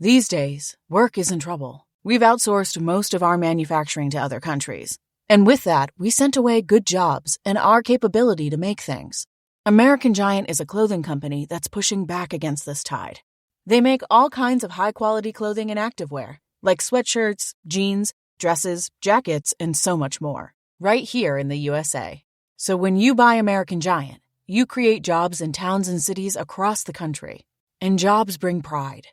These days, work is in trouble. We've outsourced most of our manufacturing to other countries. And with that, we sent away good jobs and our capability to make things. American Giant is a clothing company that's pushing back against this tide. They make all kinds of high-quality clothing and activewear, like sweatshirts, jeans, dresses, jackets, and so much more, right here in the USA. So when you buy American Giant, you create jobs in towns and cities across the country. And jobs bring pride,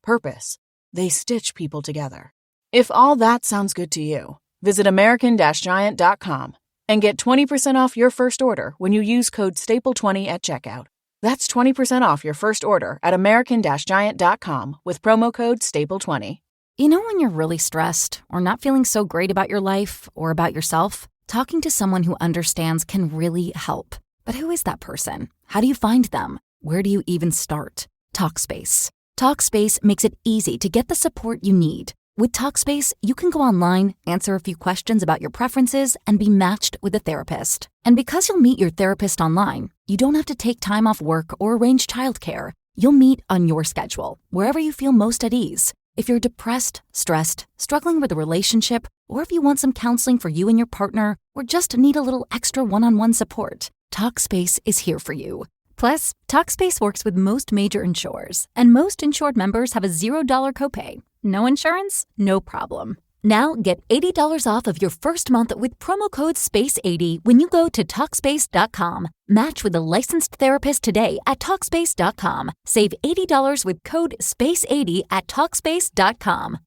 purpose. They stitch people together. If all that sounds good to you, visit American-Giant.com and get 20% off your first order when you use code STAPLE20 at checkout. That's 20% off your first order at American-Giant.com with promo code STAPLE20. You know when you're really stressed or not feeling so great about your life or about yourself? Talking to someone who understands can really help. But who is that person? How do you find them? Where do you even start? Talkspace. Talkspace makes it easy to get the support you need. With Talkspace, you can go online, answer a few questions about your preferences, and be matched with a therapist. And because you'll meet your therapist online, you don't have to take time off work or arrange childcare. You'll meet on your schedule, wherever you feel most at ease. If you're depressed, stressed, struggling with a relationship, or if you want some counseling for you and your partner, or just need a little extra one-on-one support, Talkspace is here for you. Plus, Talkspace works with most major insurers, and most insured members have a $0 copay. No insurance? No problem. Now get $80 off of your first month with promo code SPACE80 when you go to Talkspace.com. Match with a licensed therapist today at Talkspace.com. Save $80 with code SPACE80 at Talkspace.com.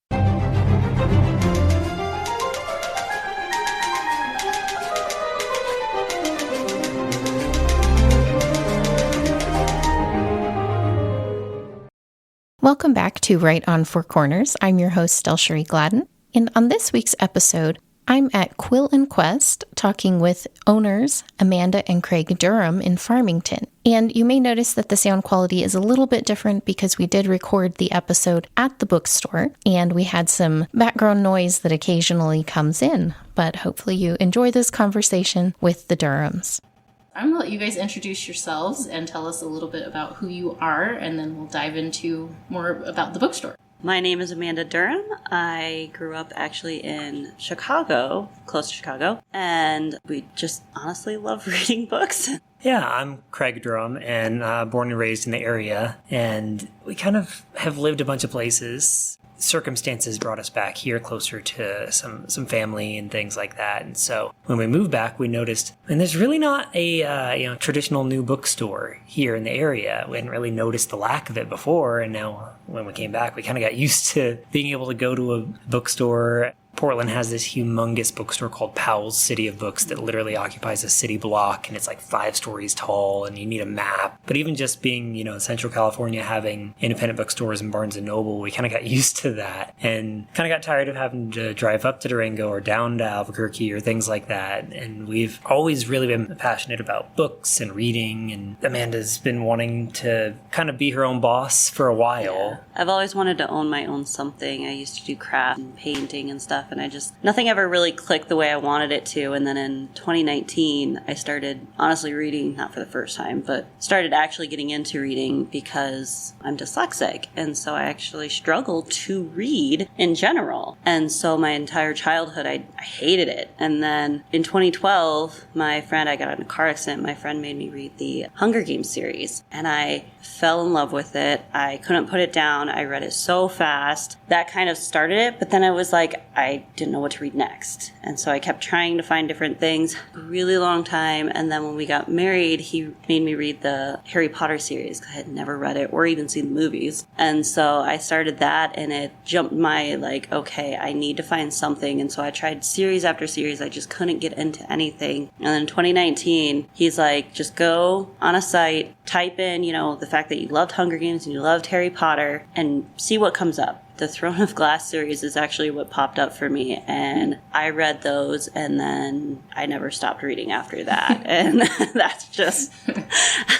Welcome back to Right on Four Corners. I'm your host, DelSheree Gladden. And on this week's episode, I'm at Quill Quest talking with owners Amanda and Kreig Durham in Farmington. And you may notice that the sound quality is a little bit different because we did record the episode at the bookstore and we had some background noise that occasionally comes in. But hopefully you enjoy this conversation with the Durhams. I'm going to let you guys introduce yourselves and tell us a little bit about who you are, and then we'll dive into more about the bookstore. My name is Amanda Durham. I grew up actually in Chicago, close to Chicago, and we just honestly love reading books. Yeah, I'm Kreig Durham, and born and raised in the area, and we kind of have lived a bunch of places. Circumstances brought us back here closer to some family and things like that. And so when we moved back, we noticed, and there's really not a traditional new bookstore here in the area. We hadn't really noticed the lack of it before. And now when we came back, we kind of got used to being able to go to a bookstore. Portland has this humongous bookstore called Powell's City of Books that literally occupies a city block, and it's like 5 stories tall, and you need a map. But even just being, in Central California, having independent bookstores and Barnes & Noble, we kind of got used to that and kind of got tired of having to drive up to Durango or down to Albuquerque or things like that. And we've always really been passionate about books and reading, and Amanda's been wanting to kind of be her own boss for a while. Yeah. I've always wanted to own my own something. I used to do craft and painting and stuff, and nothing ever really clicked the way I wanted it to. And then in 2019, I started honestly reading, not for the first time, but started actually getting into reading because I'm dyslexic. And so I actually struggled to read in general. And so my entire childhood, I hated it. And then in 2012, I got in a car accident. My friend made me read the Hunger Games series, and I fell in love with it. I couldn't put it down. I read it so fast. That kind of started it. But then I was like, I didn't know what to read next. And so I kept trying to find different things a really long time. And then when we got married, he made me read the Harry Potter series because I had never read it or even seen the movies. And so I started that, and it jumped my okay, I need to find something. And so I tried series after series. I just couldn't get into anything. And then in 2019, he's like, just go on a site, type in, the fact that you loved Hunger Games and you loved Harry Potter, and see what comes up. The Throne of Glass series is actually what popped up for me, and I read those, and then I never stopped reading after that. And that's just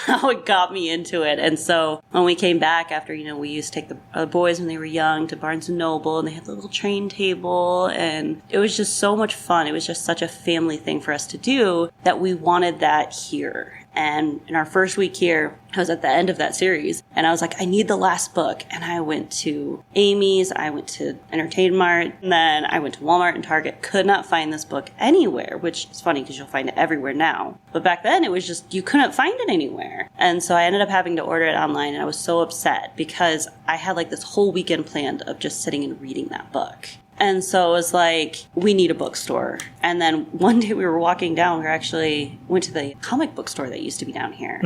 how it got me into it. And so when we came back after, we used to take the boys when they were young to Barnes & Noble, and they had the little train table, and it was just so much fun. It was just such a family thing for us to do that we wanted that here. And in our first week here, I was at the end of that series, and I was like, I need the last book. And I went to Amy's, I went to Entertainment Mart, and then I went to Walmart and Target. Could not find this book anywhere, which is funny because you'll find it everywhere now. But back then, it was just, you couldn't find it anywhere. And so I ended up having to order it online, and I was so upset because I had like this whole weekend planned of just sitting and reading that book. And so it was like, we need a bookstore. And then one day we were walking down, we actually went to the comic book store that used to be down here.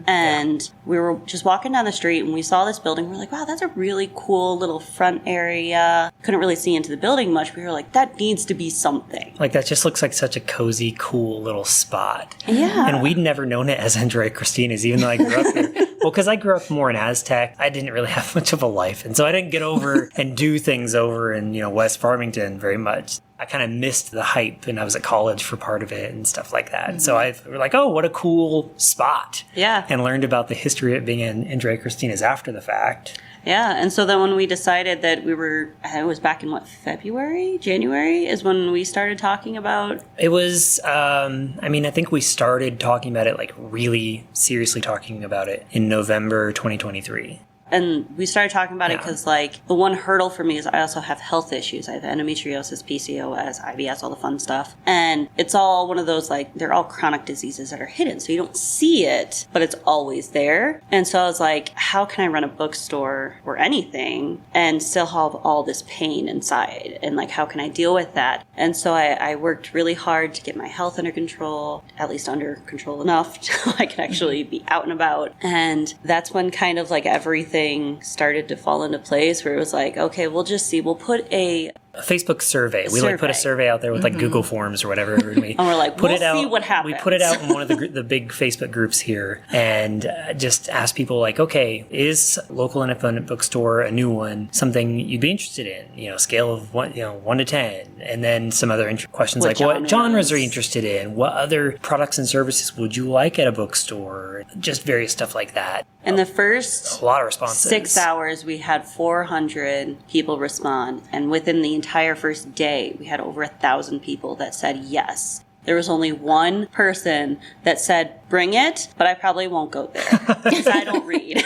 And we were just walking down the street and we saw this building. We're like, wow, that's a really cool little front area. Couldn't really see into the building much. We were like, that needs to be something. Like, that just looks like such a cozy, cool little spot. Yeah. And we'd never known it as Andrea Christina's, even though I grew up here. Well, because I grew up more in Aztec, I didn't really have much of a life. And so I didn't get over and do things over in, West Farmington very much. I kind of missed the hype, and I was at college for part of it and stuff like that. Mm-hmm. So I was like, oh, what a cool spot. Yeah. And learned about the history of it being in Andrea Christina's after the fact. Yeah, and so then when we decided that it was back in January is when we started talking about... It was, I think we started talking about it, like really seriously talking about it in November 2023. And we started talking about it because, like, the one hurdle for me is I also have health issues. I have endometriosis, PCOS, IBS, all the fun stuff. And it's all one of those, like, they're all chronic diseases that are hidden. So you don't see it, but it's always there. And so I was like, how can I run a bookstore or anything and still have all this pain inside? And, like, how can I deal with that? And so I worked really hard to get my health under control, at least under control enough so I could actually be out and about. And that's when kind of, like, everything started to fall into place where it was like, okay, we'll just see. We'll put a Facebook survey. We put a survey out there with like Google Forms or whatever. And we're like, we'll see what happens. We put it out in one of the big Facebook groups here and just ask people like, okay, is local independent bookstore, a new one, something you'd be interested in? Scale of 1 to 10. And then some other questions like what genres are you interested in? What other products and services would you like at a bookstore? Just various stuff like that. And the first a lot of responses. 6 hours, we had 400 people respond. And within the entire first day, we had over 1,000 people that said yes. There was only one person that said, bring it, but I probably won't go there because I don't read.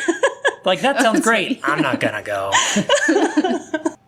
Like, that sounds great. I'm not going to go.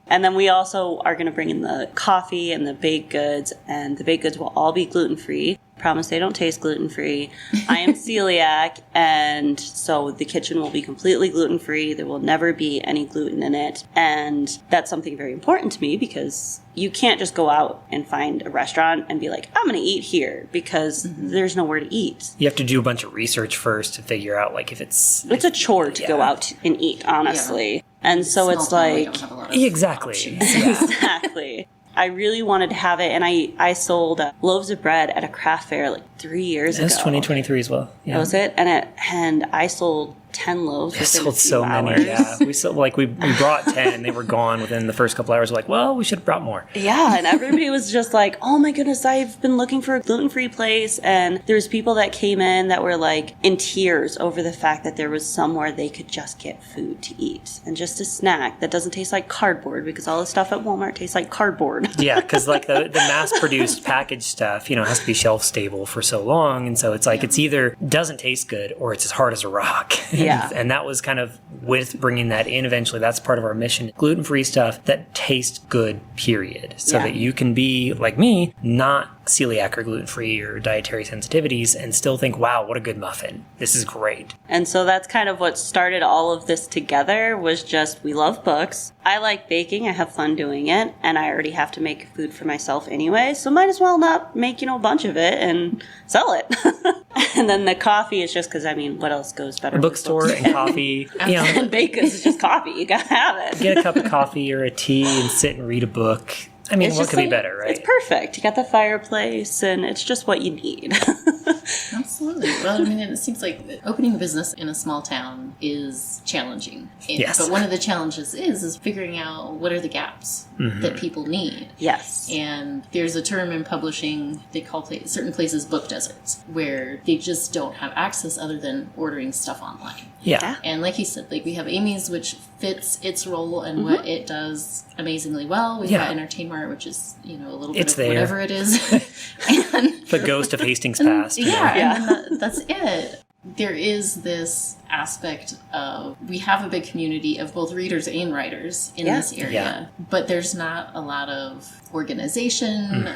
And then we also are going to bring in the coffee and the baked goods, and the baked goods will all be gluten-free. Promise they don't taste gluten-free. I am celiac, and so the kitchen will be completely gluten-free. There will never be any gluten in it. And that's something very important to me because you can't just go out and find a restaurant and be like, I'm going to eat here because there's nowhere to eat. You have to do a bunch of research first to figure out like if it's... It's a chore to go out and eat, honestly. Yeah. And so it's like... Exactly. Exactly. I really wanted to have it, and I sold loaves of bread at a craft fair like 3 years ago. That's 2023 as well. Yeah. That was it? And I sold 10 loaves within a few hours. Many, yeah. We sold, we brought 10, and they were gone within the first couple hours. We're like, well, we should have brought more. Yeah, and everybody was just like, oh my goodness, I've been looking for a gluten-free place, and there's people that came in that were like in tears over the fact that there was somewhere they could just get food to eat, and just a snack that doesn't taste like cardboard, because all the stuff at Walmart tastes like cardboard. Yeah, because like the mass-produced packaged stuff, has to be shelf-stable for so long, and so it's like it's either doesn't taste good or it's as hard as a rock. Yeah. And that was kind of with bringing that in eventually. That's part of our mission. Gluten-free stuff that tastes good, period. So that you can be, like me, not celiac or gluten-free or dietary sensitivities and still think, wow, what a good muffin. This is great. And so that's kind of what started all of this together was just, we love books. I like baking. I have fun doing it. And I already have to make food for myself anyway. So might as well not make, a bunch of it and sell it. And then the coffee is just because, what else goes better? A bookstore and coffee. And bacon is just coffee. You got to have it. Get a cup of coffee or a tea and sit and read a book. What could be better, right? It's perfect. You got the fireplace, and it's just what you need. Absolutely. Well, it seems like opening a business in a small town is challenging. Yes. But one of the challenges is figuring out what are the gaps that people need. Yes. And there's a term in publishing, they call certain places book deserts, where they just don't have access other than ordering stuff online. Yeah. And like you said, we have Amy's, which fits its role and what it does amazingly well. We've got Entertainment Mart, which is, a little bit of whatever it is. The ghost of Hastings Past. And then that's it. There is this aspect of, we have a big community of both readers and writers in this area, but there's not a lot of organization,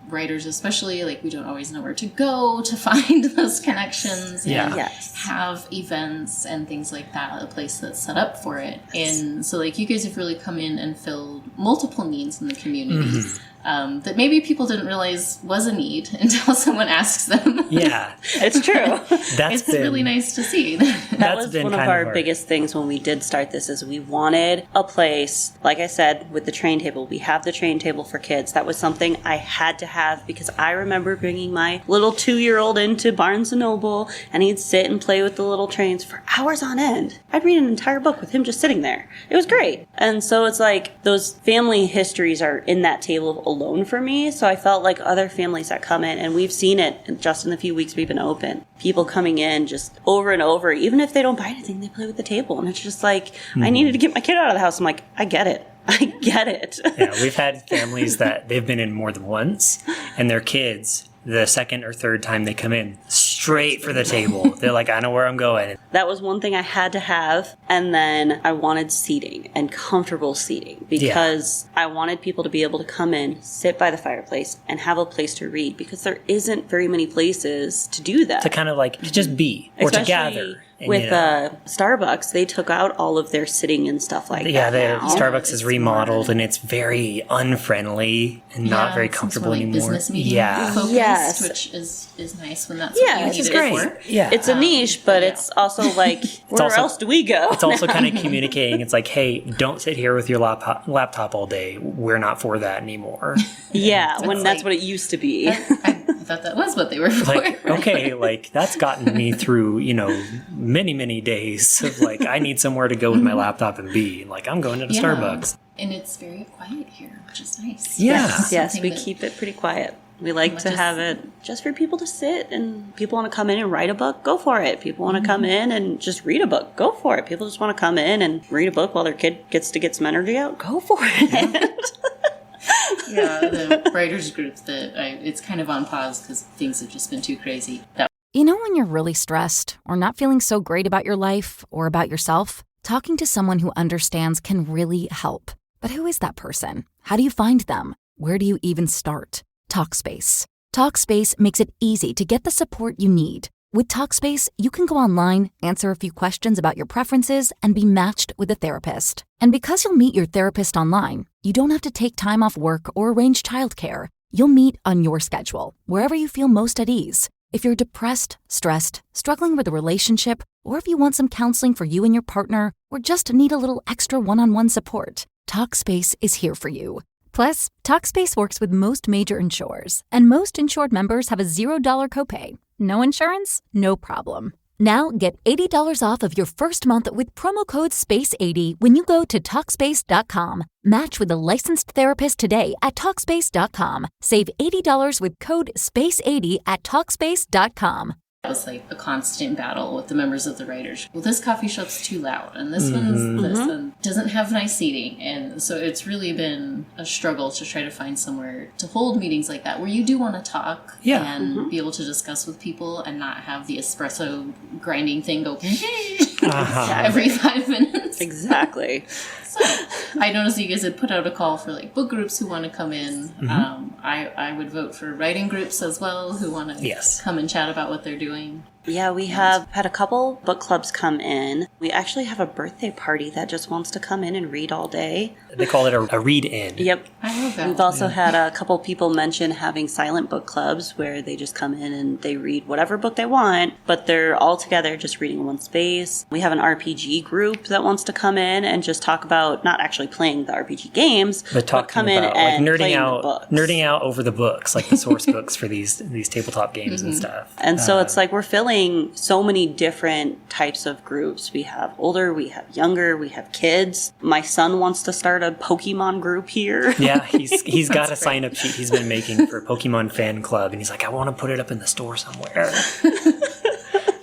writers especially, like we don't always know where to go to find those connections and have events and things like that, a place that's set up for it. And so like you guys have really come in and filled multiple needs in the community. That maybe people didn't realize was a need until someone asks them. Yeah, it's true. It's really nice to see. That was one of our biggest things when we did start this, is we wanted a place, like I said, with the train table. We have the train table for kids. That was something I had to have, because I remember bringing my little 2-year-old into Barnes & Noble, and he'd sit and play with the little trains for hours on end. I'd read an entire book with him just sitting there. It was great. And so it's like those family histories are in that table alone for me. So I felt like other families that come in, and we've seen it just in the few weeks we've been open, people coming in just over and over, even if they don't buy anything, they play with the table. And it's just like, I needed to get my kid out of the house. I'm like, I get it. Yeah, we've had families that they've been in more than once, and their kids, the second or third time they come in, straight for the table. They're like, I know where I'm going. That was one thing I had to have. And then I wanted seating, and comfortable seating, because I wanted people to be able to come in, sit by the fireplace, and have a place to read, because there isn't very many places to do that. To kind of like just be, or especially to gather. With Starbucks, they took out all of their sitting and stuff like that. Yeah, Starbucks is remodeled, and it's very unfriendly and not very comfortable anymore. Business meeting focused, which is nice when that's what you need it for. Yeah, it's a niche, but it's also like, where else do we go? It's also kind of communicating. It's like, hey, don't sit here with your laptop all day. We're not for that anymore. When that's what it used to be. I thought that was what they were for. Like, okay, like that's gotten me through, many, many days of like, I need somewhere to go with my laptop and be. Like, I'm going to Starbucks. And it's very quiet here, which is nice. Yes, we keep it pretty quiet. We like to have it just for people to sit, and people want to come in and write a book, go for it. People want to come in and just read a book, go for it. People just want to come in and read a book while their kid gets to get some energy out, go for it. The writers group it's kind of on pause because things have just been too crazy. You know when you're really stressed or not feeling so great about your life or about yourself? Talking to someone who understands can really help. But who is that person? How do you find them? Where do you even start? Talkspace. Talkspace makes it easy to get the support you need. With Talkspace, you can go online, answer a few questions about your preferences, and be matched with a therapist. And because you'll meet your therapist online, you don't have to take time off work or arrange childcare. You'll meet on your schedule, wherever you feel most at ease. If you're depressed, stressed, struggling with a relationship, or if you want some counseling for you and your partner, or just need a little extra one-on-one support, Talkspace is here for you. Plus, Talkspace works with most major insurers, and most insured members have a $0 copay. No insurance? No problem. Now get $80 off of your first month with promo code SPACE80 when you go to Talkspace.com. Match with a licensed therapist today at Talkspace.com. Save $80 with code SPACE80 at Talkspace.com. It was like a constant battle with the members of the writers. Well, this coffee shop's too loud, and this one doesn't have nice seating. And so it's really been a struggle to try to find somewhere to hold meetings like that, where you do want to talk and be able to discuss with people and not have the espresso grinding thing go every 5 minutes. Exactly. So I noticed you guys had put out a call for like book groups who want to come in. I would vote for writing groups as well who want to come and chat about what they're doing. Yeah, we have had a couple book clubs come in. We actually have a birthday party that just wants to come in and read all day. They call it a read-in. Yep. I love that. We've also had a couple people mention having silent book clubs where they just come in and they read whatever book they want, but they're all together just reading in one space. We have an RPG group that wants to come in and just talk about not actually playing the RPG games, but come in and like nerding out over the books, like the source books for these tabletop games and stuff. And so it's like we're filling so many different types of groups. We have older, we have younger, we have kids. My son wants to start a Pokemon group here. Yeah, he's got a sign-up sheet he's been making for Pokemon Fan Club, and he's like, I want to put it up in the store somewhere.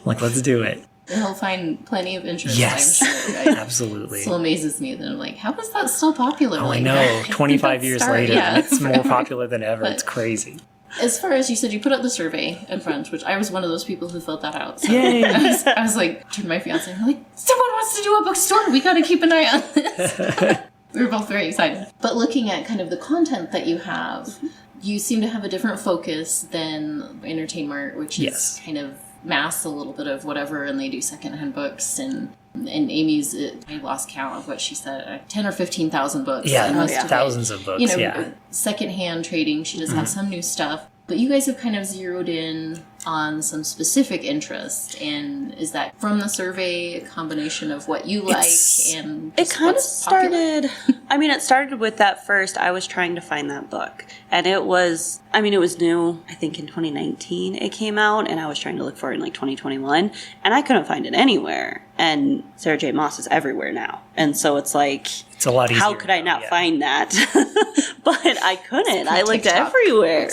Like, let's do it. And he'll find plenty of interest, yes, I'm sure. Absolutely. It still amazes me that I'm like, how is that still popular? Oh, I know. 25 years later, it's more popular than ever. It's crazy. As far as you said, you put out the survey in French, which I was one of those people who filled that out. So Yay. I was like, turned to my fiance, I'm like, someone wants to do a bookstore. We got to keep an eye on this. We were both very excited. But looking at kind of the content that you have, you seem to have a different focus than Entertain Mart, which is kind of mass a little bit of whatever, and they do secondhand books. And Amy's, I lost count of what she said, 10 or 15,000 books. Yeah, thousands of books, secondhand trading. She does have some new stuff. But you guys have kind of zeroed in on some specific interest. And is that from the survey a combination of what you like and it kind of started it started with that first. I was trying to find that book, and it was new. I think in 2019 it came out, and I was trying to look for it in like 2021, and I couldn't find it anywhere. And Sarah J. Maas is everywhere now, and so it's like, it's a lot easier. How could I not find that? But I couldn't. I looked everywhere.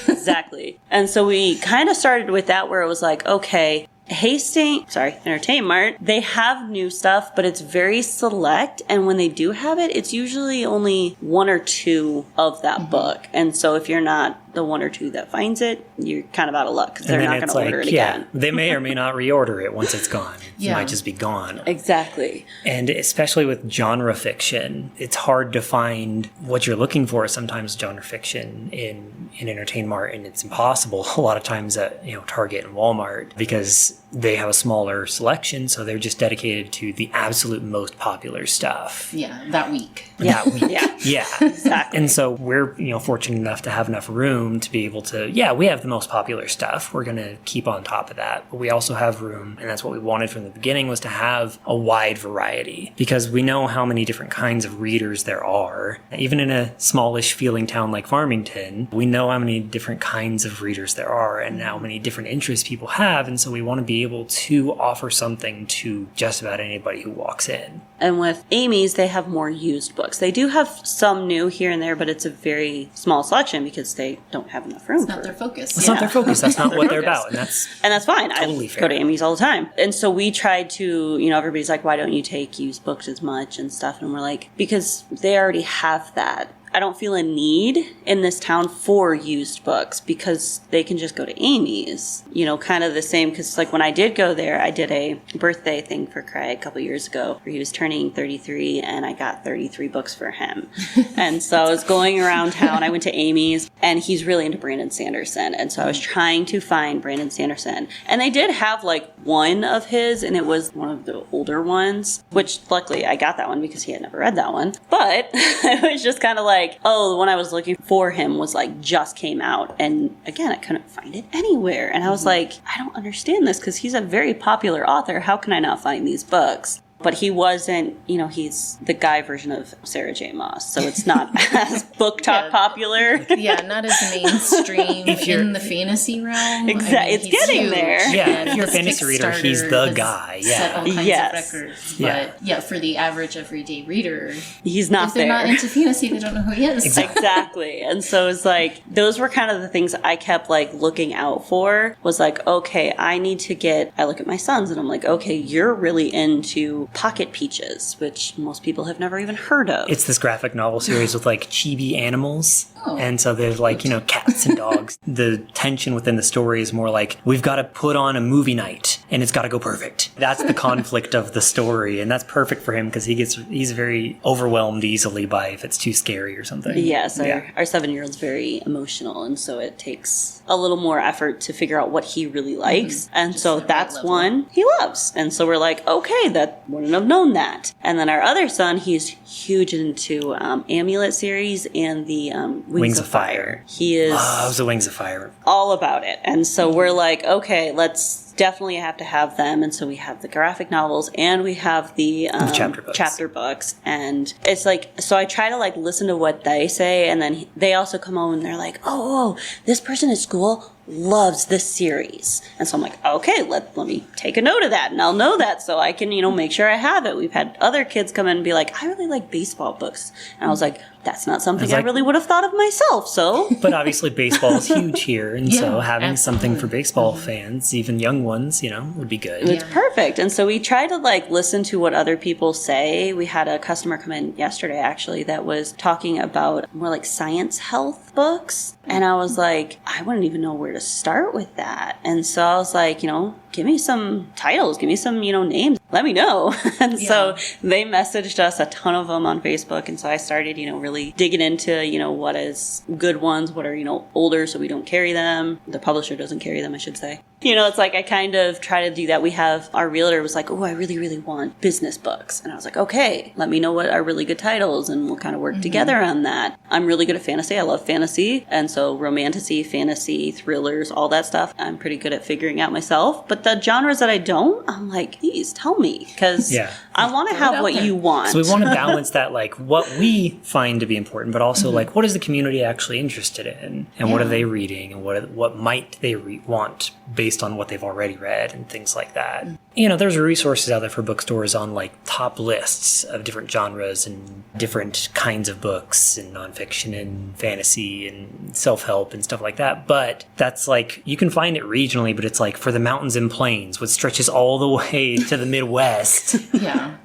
Exactly. And so we kind of started with that, where it was like, okay, Entertain Mart, they have new stuff, but it's very select. And when they do have it, it's usually only one or two of that book. And so if you're not the one or two that finds it, you're kind of out of luck, because they're not going to order it again. They may or may not reorder it once it's gone. It might just be gone. Exactly. And especially with genre fiction, it's hard to find what you're looking for sometimes, genre fiction in Entertain Mart, and it's impossible a lot of times at Target and Walmart, because they have a smaller selection, so they're just dedicated to the absolute most popular stuff. Yeah, that week. That week. Yeah, exactly. And so we're fortunate enough to have enough room to be able to, we have the most popular stuff. We're going to keep on top of that. But we also have room, and that's what we wanted from the beginning, was to have a wide variety, because we know how many different kinds of readers there are. Even in a smallish feeling town like Farmington, we know how many different kinds of readers there are and how many different interests people have. And so we want to be able to offer something to just about anybody who walks in. And with Amy's, they have more used books. They do have some new here and there, but it's a very small selection because they don't have enough room. It's not their focus. It's not their focus. That's not what they're about. And that's fine. Totally fair. I go to Amy's all the time. And so we tried to, everybody's like, why don't you take used books as much and stuff? And we're like, because they already have that. I don't feel a need in this town for used books, because they can just go to Amy's, kind of the same. Because like when I did go there, I did a birthday thing for Kreig a couple years ago where he was turning 33, and I got 33 books for him. And so I was going around town. I went to Amy's, and he's really into Brandon Sanderson. And so I was trying to find Brandon Sanderson, and they did have like one of his, and it was one of the older ones, which luckily I got that one because he had never read that one. But it was just kind of like, the one I was looking for him was like just came out, and again I couldn't find it anywhere, and I was like, I don't understand this, because he's a very popular author. How can I not find these books? But he wasn't, he's the guy version of Sarah J. Maas, so it's not as book talk popular. Not as mainstream in the fantasy realm. Exactly, it's getting huge. There. Yeah, if you're a fantasy reader, he's the guy. Set all kinds of records. But for the average everyday reader, he's not there. If they're not into fantasy, they don't know who he is. Exactly. And so it's like, those were kind of the things I kept like looking out for, was like, okay, I look at my sons and I'm like, okay, you're really into Pocket Peaches, which most people have never even heard of. It's this graphic novel series with like chibi animals. And so there's like, cats and dogs. The tension within the story is more like, we've got to put on a movie night and it's got to go perfect. That's the conflict of the story. And that's perfect for him, because he's very overwhelmed easily by if it's too scary or something. Yes, our 7-year-old's very emotional. And so it takes a little more effort to figure out what he really likes. And just so that's one he loves. And so we're like, okay, that wouldn't have known that. And then our other son, he's huge into Amulet series and the Wings of Fire. He is loves the Wings of Fire. All about it. And so we're like, okay, let's definitely have to have them. And so we have the graphic novels and we have the chapter books. And it's like, so I try to like listen to what they say. And then they also come home and they're like, oh, this person at school loves this series. And so I'm like, okay, let me take a note of that, and I'll know that so I can, make sure I have it. We've had other kids come in and be like, I really like baseball books. And I was like, that's not something I really would have thought of myself, so. But obviously baseball is huge here, and so having absolutely. something for baseball fans, even young ones, would be good. It's perfect. And so we try to listen to what other people say. We had a customer come in yesterday, actually, that was talking about more science health books. And I was like, I wouldn't even know where to start with that. And so I was like, give me some titles, give me some, names, let me know. And so they messaged us, a ton of them on Facebook. And so I started, really digging into, what is good ones, what are, older, so we don't carry them. The publisher doesn't carry them, I should say. It's I kind of try to do that. We have, our realtor was like, oh, I really, really want business books. And I was like, okay, let me know what are really good titles, and we'll kind of work together on that. I'm really good at fantasy. I love fantasy. And so romantasy, fantasy, thrillers, all that stuff, I'm pretty good at figuring out myself. But the genres that I don't, I'm like, please tell me, because I want to have what you want. So we want to balance that, what we find to be important, but also what is the community actually interested in, and what are they reading, and what might they want based on what they've already read, and things like that. There's resources out there for bookstores on top lists of different genres and different kinds of books, and nonfiction and fantasy and self-help and stuff like that. But that's you can find it regionally, but it's for the mountains and plains, which stretches all the way to the Midwest.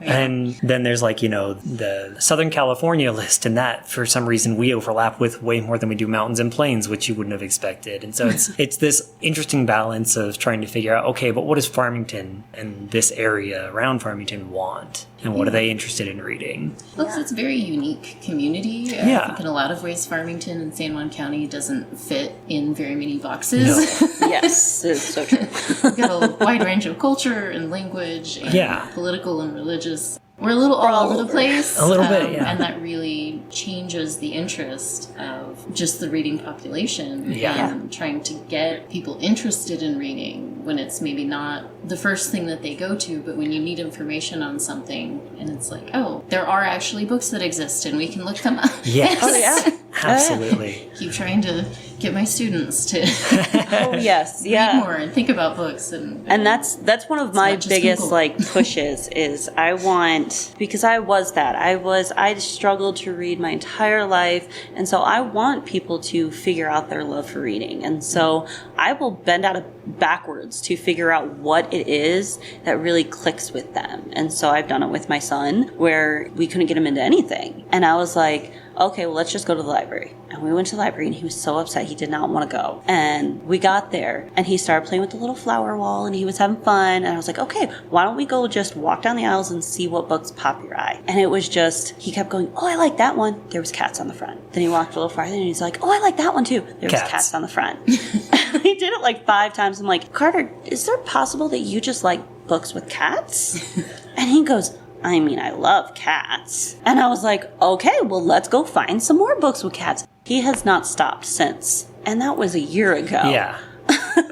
And then there's the Southern California list, and that for some reason we overlap with way more than we do mountains and plains, which you wouldn't have expected. And so it's this interesting balance of trying to figure out, okay, but what does Farmington and this area around Farmington want? And what are they interested in reading? Well, it's a very unique community. I think in a lot of ways, Farmington and San Juan County doesn't fit in very many boxes. No. Yes, it's so true. We've got a wide range of culture and language and political and religious. We're a little all over the place. A little bit, yeah. And that really changes the interest of just the reading population and trying to get people interested in reading when it's maybe not the first thing that they go to, but when you need information on something and it's oh, there are actually books that exist and we can look them up. Yes. Oh, yeah. Absolutely. Keep trying to get my students to read more and think about books. And that's one of my biggest pushes is I want, because I struggled to read my entire life, and so I want people to figure out their love for reading, and so I will bend out backwards to figure out what it is that really clicks with them. And so I've done it with my son where we couldn't get him into anything, and I was like, okay, well, let's just go to the library. And we went to the library, and he was so upset he did not want to go. And we got there, and he started playing with the little flower wall, and he was having fun. And I was like, okay, why don't we go just walk down the aisles and see what books pop your eye? And it was just, he kept going, oh, I like that one. There was cats on the front. Then he walked a little farther, and he's like, oh, I like that one too. There was cats on the front. He did it 5 times. I'm like, Carter, is there possible that you just like books with cats? And he goes, I mean, I love cats. And I was like, okay, well, let's go find some more books with cats. He has not stopped since. And that was a year ago. Yeah.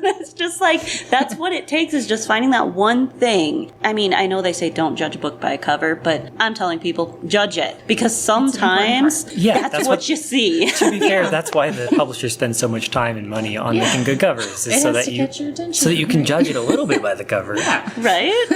It's just that's what it takes, is just finding that one thing. I mean, I know they say don't judge a book by a cover, but I'm telling people, judge it. Because sometimes that's what you see. To be fair, that's why the publishers spend so much time and money on making good covers, is so that you can judge it a little bit by the cover. Right?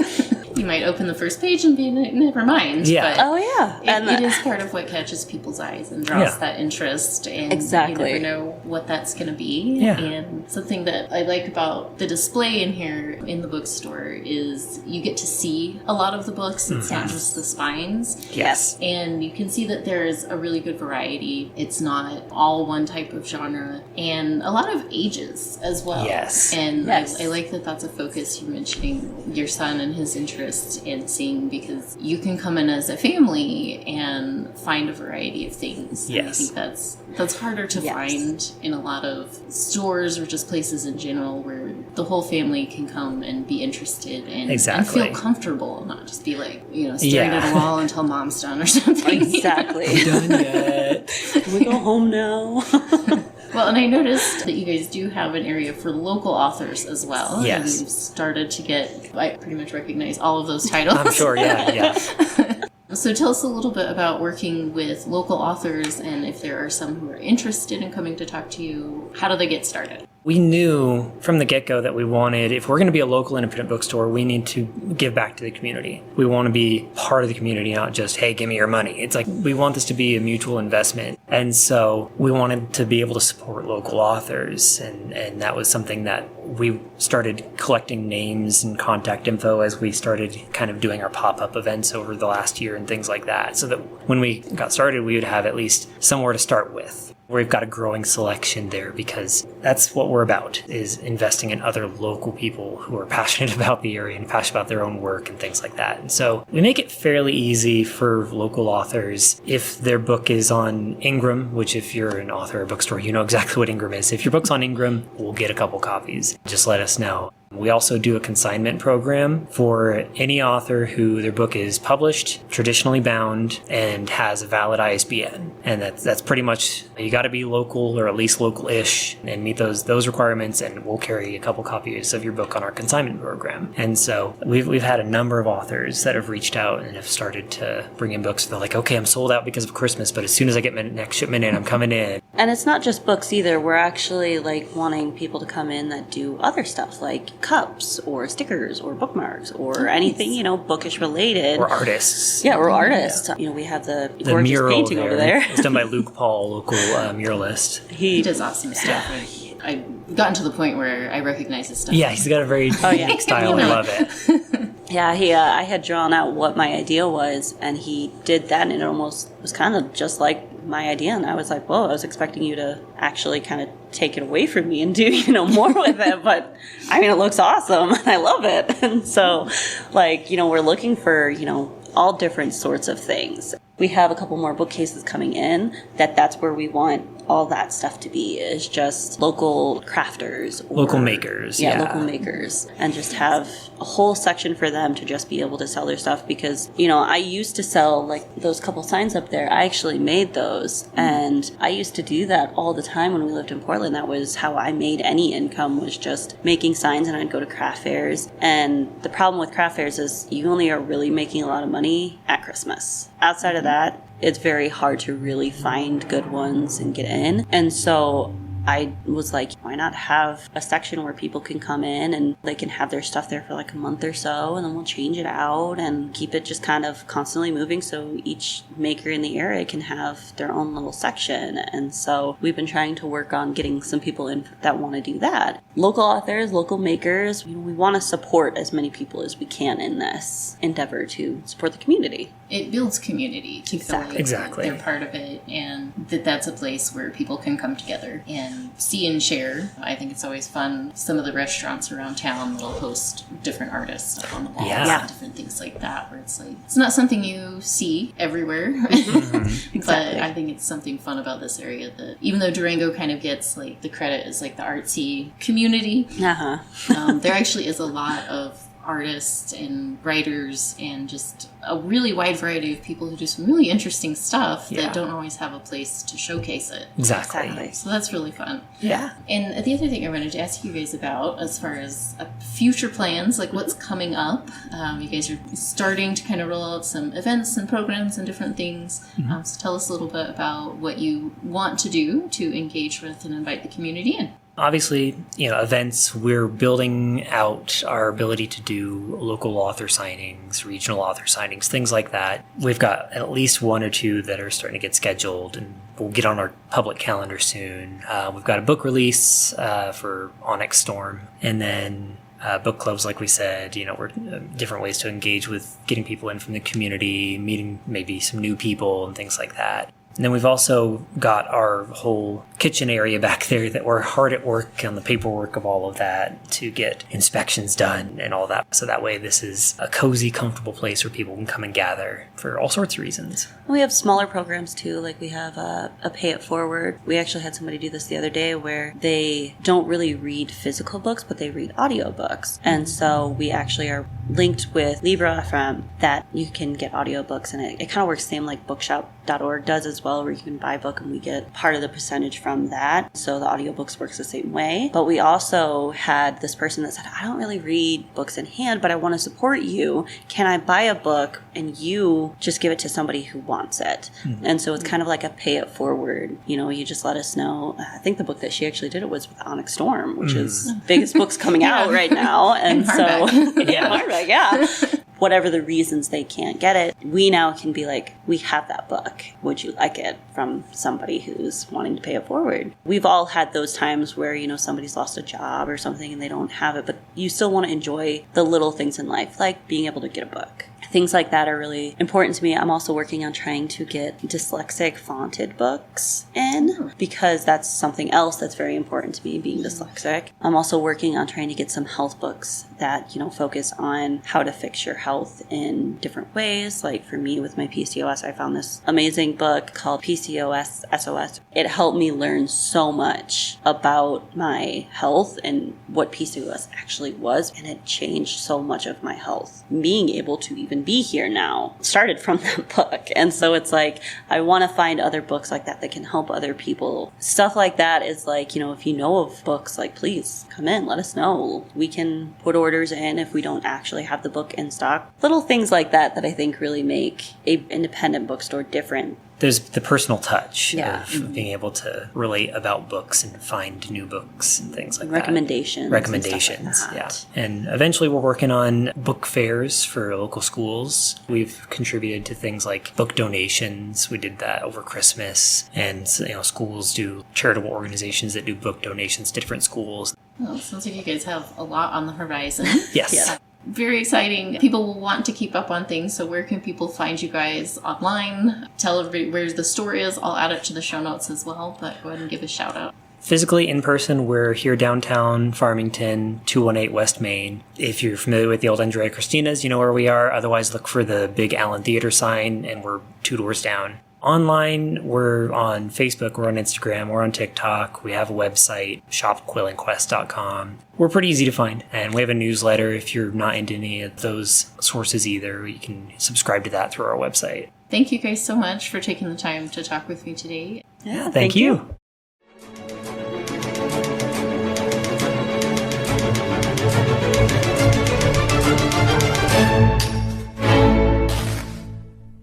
You might open the first page and be never mind. Yeah. But it is part of what catches people's eyes and draws that interest. And you never know what that's going to be. Yeah. And something that I like about the display in here in the bookstore is you get to see a lot of the books. It's not just the spines. Yes. And you can see that there's a really good variety. It's not all one type of genre. And a lot of ages as well. Yes. And I like that that's a focus. You're mentioning your son and his interest in seeing, because you can come in as a family and find a variety of things. Yes. And I think that's harder to find in a lot of stores or just places in general where the whole family can come and be interested and feel comfortable, not just be staring at a wall until mom's done or something. Exactly. Are we done yet? Can we go home now? Well, and I noticed that you guys do have an area for local authors as well. Yes. And you've started to I pretty much recognize all of those titles. I'm sure, yeah. So tell us a little bit about working with local authors, and if there are some who are interested in coming to talk to you, how do they get started? We knew from the get-go that we wanted, if we're going to be a local independent bookstore, we need to give back to the community. We want to be part of the community, not just, hey, give me your money. It's like we want this to be a mutual investment. And so we wanted to be able to support local authors. And that was something that we started collecting names and contact info as we started kind of doing our pop-up events over the last year and things like that. So that when we got started, we would have at least somewhere to start with. We've got a growing selection there because that's what we're about, is investing in other local people who are passionate about the area and passionate about their own work and things like that. And so we make it fairly easy for local authors. If their book is on Ingram, which if you're an author or a bookstore, you know exactly what Ingram is. If your book's on Ingram, we'll get a couple copies. Just let us know. We also do a consignment program for any author who their book is published, traditionally bound, and has a valid ISBN. And that's pretty much, you got to be local or at least local-ish and meet those requirements, and we'll carry a couple copies of your book on our consignment program. And so we've had a number of authors that have reached out and have started to bring in books. They're like, okay, I'm sold out because of Christmas, but as soon as I get my next shipment in, I'm coming in. And it's not just books either. We're actually like wanting people to come in that do other stuff like cups or stickers or bookmarks or anything, bookish related. Or artists. Yeah, or artists. Yeah. We have the gorgeous mural painting over there. It's done by Luke Paul, local muralist. He does awesome stuff. I've gotten to the point where I recognize his stuff. Yeah, he's got a very unique style. I love it. Yeah, I had drawn out what my idea was, and he did that, and it almost was kind of just like my idea. And I was like, whoa, I was expecting you to actually kind of take it away from me and do, more with it. But, it looks awesome, and I love it. And so, we're looking for, all different sorts of things. We have a couple more bookcases coming in that's where we want all that stuff to be, is just local crafters. Local makers. Yeah, local makers. And just have a whole section for them to just be able to sell their stuff because, I used to sell those couple signs up there. I actually made those. And I used to do that all the time when we lived in Portland. That was how I made any income, was just making signs, and I'd go to craft fairs. And the problem with craft fairs is you only are really making a lot of money at Christmas. Outside of that, it's very hard to really find good ones and get in. And so I was like, why not have a section where people can come in and they can have their stuff there for a month or so, and then we'll change it out and keep it just kind of constantly moving so each maker in the area can have their own little section. And so we've been trying to work on getting some people in that want to do that. Local authors, local makers, we want to support as many people as we can in this endeavor to support the community. It builds community to feel like they're part of it, and that's a place where people can come together and see and share. I think it's always fun. Some of the restaurants around town will host different artists up on the walls and different things like that, where it's it's not something you see everywhere. Mm-hmm. But I think it's something fun about this area that even though Durango kind of gets the credit as the artsy community, there actually is a lot of artists and writers and just a really wide variety of people who do some really interesting stuff that don't always have a place to showcase it. Exactly. So that's really fun. Yeah. And the other thing I wanted to ask you guys about, as far as future plans, what's coming up, you guys are starting to kind of roll out some events and programs and different things. Mm-hmm. So tell us a little bit about what you want to do to engage with and invite the community in. Obviously, events, we're building out our ability to do local author signings, regional author signings, things like that. We've got at least one or two that are starting to get scheduled, and we'll get on our public calendar soon. We've got a book release for Onyx Storm, and then book clubs, like we said, we're different ways to engage with getting people in from the community, meeting maybe some new people and things like that. And then we've also got our whole kitchen area back there that we're hard at work on the paperwork of all of that to get inspections done and all that. So that way this is a cozy, comfortable place where people can come and gather for all sorts of reasons. We have smaller programs too. We have a Pay It Forward. We actually had somebody do this the other day where they don't really read physical books, but they read audiobooks. And so we actually are linked with Libra FM that you can get audiobooks, and it kind of works same like bookshop.org does as well, where you can buy a book and we get part of the percentage from from that. So the audiobooks works the same way. But we also had this person that said, I don't really read books in hand, but I want to support you. Can I buy a book and you just give it to somebody who wants it? And so it's kind of like a pay it forward. You just let us know. I think the book that she actually did it was with Onyx Storm, which is the biggest books coming out right now. And so, hardback, whatever the reasons they can't get it, we now can be like, we have that book. Would you like it? From somebody who's wanting to pay it forward. We've all had those times where, somebody's lost a job or something and they don't have it, but you still want to enjoy the little things in life, like being able to get a book. Things like that are really important to me. I'm also working on trying to get dyslexic fonted books in because that's something else that's very important to me, being dyslexic. I'm also working on trying to get some health books that, focus on how to fix your health in different ways. Like for me with my PCOS, I found this amazing book called PCOS SOS. It helped me learn so much about my health and what PCOS actually was, and it changed so much of my health. Being able to even be here now started from that book. And so it's like, I want to find other books like that can help other people. Stuff like that is like, if you know of books, like, please come in, let us know. We can put orders in if we don't actually have the book in stock. Little things like that I think really make a independent bookstore different. There's the personal touch of being able to relate about books and find new books and things like Recommendations. Recommendations, like that. And eventually we're working on book fairs for local schools. We've contributed to things like book donations. We did that over Christmas. And, schools do charitable organizations that do book donations to different schools. Well, it sounds like you guys have a lot on the horizon. Yes. Yeah. Very exciting. People will want to keep up on things, so where can people find you guys online? Tell everybody where the store is. I'll add it to the show notes as well, but go ahead and give a shout out. Physically in person, we're here downtown Farmington, 218 West Main. If you're familiar with the old Andrea Christina's, you know where we are. Otherwise, look for the big Allen Theater sign, and we're 2 doors down. Online, we're on Facebook, we're on Instagram, we're on TikTok, we have a website, shopquillandquest.com. We're pretty easy to find, and we have a newsletter. If you're not into any of those sources either, you can subscribe to that through our website. Thank you guys so much for taking the time to talk with me today. Yeah, Thank you.